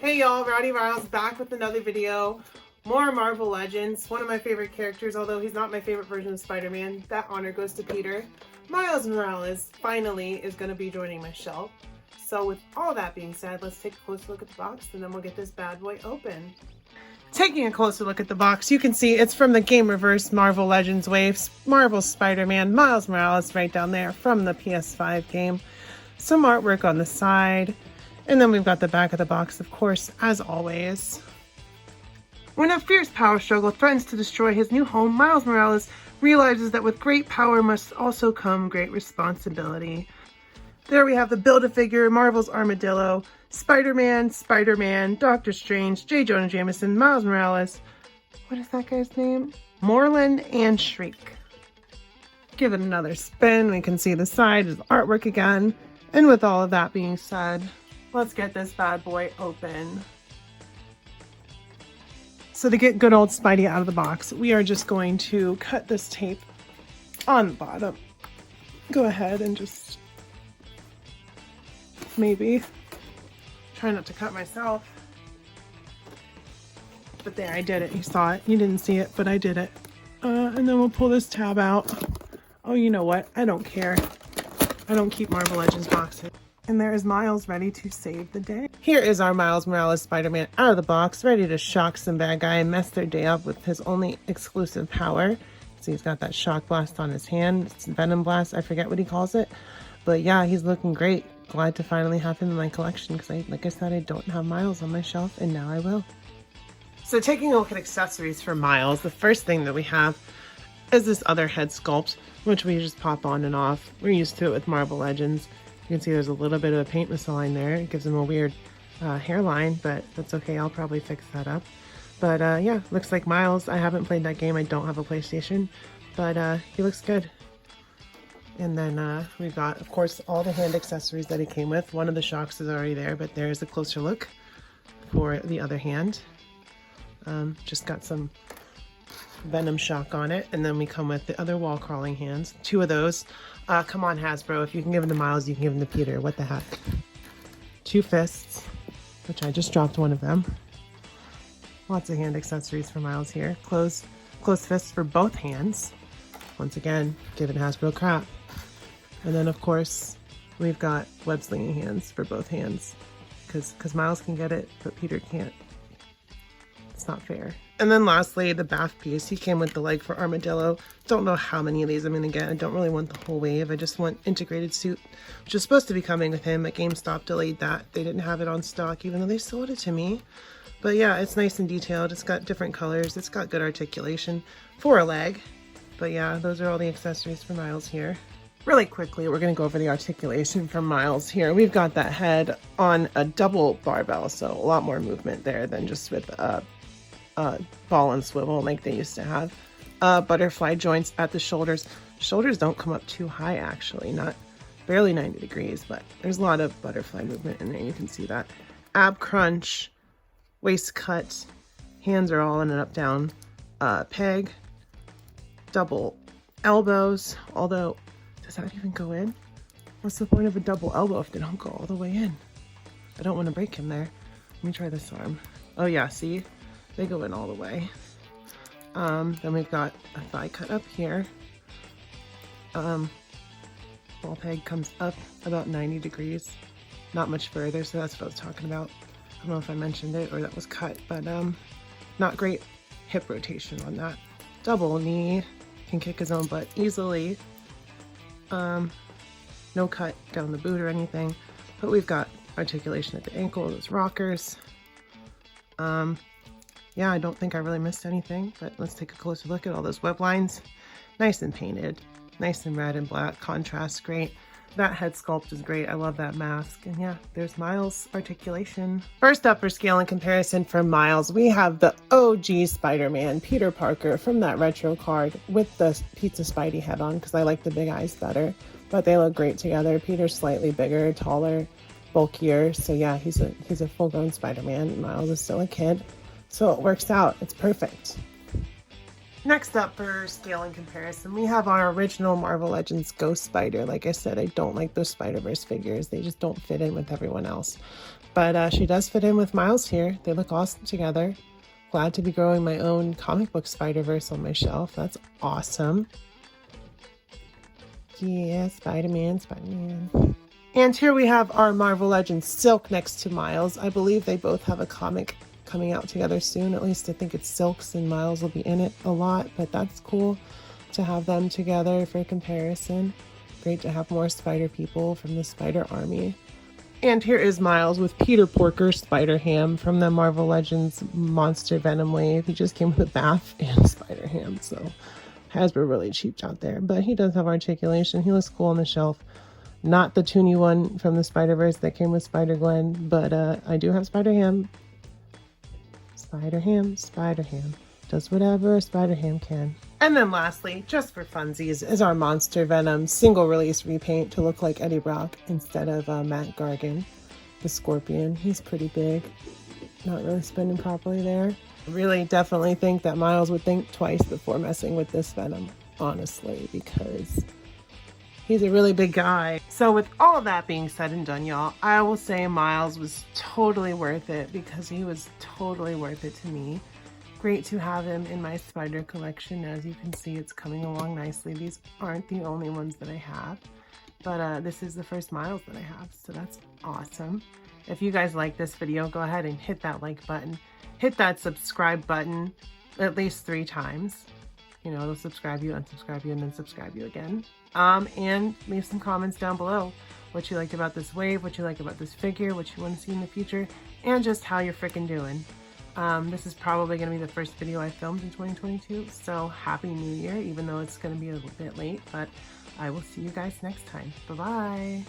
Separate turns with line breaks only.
Hey y'all, Rowdy Riles back with another video. More Marvel Legends, one of my favorite characters, although he's not my favorite version of Spider-Man. That honor goes to Peter. Miles Morales finally is going to be joining my shelf. So with all that being said, let's take a closer look at the box and then we'll get this bad boy open. Taking a closer look at the box, you can see it's from the Game Reverse Marvel Legends Waves, Marvel Spider-Man, Miles Morales right down there from the PS5 game. Some artwork on the side. And then we've got the back of the box, of course, as always. When a fierce power struggle threatens to destroy his new home, Miles Morales realizes that with great power must also come great responsibility. There we have the Build-A-Figure, Marvel's Armadillo, Spider-Man, Doctor Strange, J. Jonah Jameson, Miles Morales. What is that guy's name? Moreland and Shriek. Give it another spin. We can see the side is artwork again. And with all of that being said, let's get this bad boy open. So to get good old Spidey out of the box, we are just going to cut this tape on the bottom. Go ahead and just maybe try not to cut myself. But there, I did it. You saw it. You didn't see it, but I did it. And then we'll pull this tab out. Oh, you know what? I don't care. I don't keep Marvel Legends boxes. And there is Miles ready to save the day. Here is our Miles Morales Spider-Man out of the box, ready to shock some bad guy and mess their day up with his only exclusive power. So he's got that shock blast on his hand. It's Venom blast. I forget what he calls it. But yeah, he's looking great. Glad to finally have him in my collection because like I said, I don't have Miles on my shelf and now I will. So taking a look at accessories for Miles, the first thing that we have is this other head sculpt, which we just pop on and off. We're used to it with Marvel Legends. You can see there's a little bit of a paint misaligned there. It gives him a weird hairline, but that's okay. I'll probably fix that up. But yeah, looks like Miles. I haven't played that game. I don't have a PlayStation, but he looks good. And then we've got, of course, all the hand accessories that he came with. One of the shocks is already there, but there's a closer look for the other hand. Just got some Venom shock on it, and then we come with the other wall crawling hands. Two of those. Come on, Hasbro, if you can give them to Miles, you can give them to Peter. What the heck? Two fists, which I just dropped one of them. Lots of hand accessories for Miles here. Closed fists for both hands. Once again, giving Hasbro crap. And then of course we've got web slinging hands for both hands, because Miles can get it but Peter can't. It's not fair. And then lastly, the bath piece. He came with the leg for Armadillo. Don't know how many of these I'm going to get. I don't really want the whole wave. I just want integrated suit, which is supposed to be coming with him, but GameStop delayed that. They didn't have it on stock, even though they sold it to me. But yeah, it's nice and detailed. It's got different colors. It's got good articulation for a leg. But yeah, those are all the accessories for Miles here. Really quickly, we're going to go over the articulation for Miles here. We've got that head on a double barbell, so a lot more movement there than just with ball and swivel like they used to have. Butterfly joints at the shoulders. Shoulders don't come up too high, actually, not barely 90 degrees, but there's a lot of butterfly movement in there. You can see that. Ab crunch, waist cut, hands are all in an up down peg, double elbows. Although, does that even go in? What's the point of a double elbow if they don't go all the way in? I don't want to break him there. Let me try this arm. Oh yeah, see? They go in all the way. Then we've got a thigh cut up here. Ball peg comes up about 90 degrees. Not much further, so that's what I was talking about. I don't know if I mentioned it or that was cut, but not great hip rotation on that. Double knee, can kick his own butt easily. No cut down the boot or anything, but we've got articulation at the ankle, those rockers. Yeah, I don't think I really missed anything, but let's take a closer look at all those web lines. Nice and painted, nice and red and black, contrast great. That head sculpt is great. I love that mask. And yeah, there's Miles' articulation. First up for scale and comparison for Miles, we have the OG Spider-Man, Peter Parker, from that retro card with the Pizza Spidey head on, because I like the big eyes better. But they look great together. Peter's slightly bigger, taller, bulkier. So yeah, he's a full-grown Spider-Man. Miles is still a kid. So it works out. It's perfect. Next up for scale and comparison, we have our original Marvel Legends Ghost Spider. Like I said, I don't like those Spider-Verse figures. They just don't fit in with everyone else. But she does fit in with Miles here. They look awesome together. Glad to be growing my own comic book Spider-Verse on my shelf. That's awesome. Yeah, Spider-Man, Spider-Man. And here we have our Marvel Legends Silk next to Miles. I believe they both have a comic coming out together soon. At least I think it's Silk's and Miles will be in it a lot, but that's cool to have them together for comparison. Great to have more spider people from the Spider Army. And here is Miles with Peter Porker Spider-Ham from the Marvel Legends Monster Venom wave. He just came with a bath and Spider-Ham, so Hasbro really cheaped out there. But he does have articulation. He looks cool on the shelf. Not the toony one from the Spider-Verse that came with Spider-Gwen, but I do have Spider-Ham. Spider-Ham, Spider-Ham. Does whatever Spider-Ham can. And then lastly, just for funsies, is our Monster Venom single release repaint to look like Eddie Brock instead of Matt Gargan, the Scorpion. He's pretty big. Not really spinning properly there. Really definitely think that Miles would think twice before messing with this Venom, honestly, because he's a really big guy. So with all that being said and done, y'all, I will say Miles was totally worth it because he was totally worth it to me. Great to have him in my spider collection. As you can see, it's coming along nicely. These aren't the only ones that I have, but this is the first Miles that I have, so that's awesome. If you guys like this video, go ahead and hit that like button. Hit that subscribe button at least 3 times. You know, it'll subscribe you, unsubscribe you, and then subscribe you again. And leave some comments down below. What you liked about this wave, what you like about this figure, what you want to see in the future, and just how you're freaking doing. This is probably going to be the first video I filmed in 2022, so Happy New Year, even though it's going to be a little bit late, but I will see you guys next time. Bye-bye!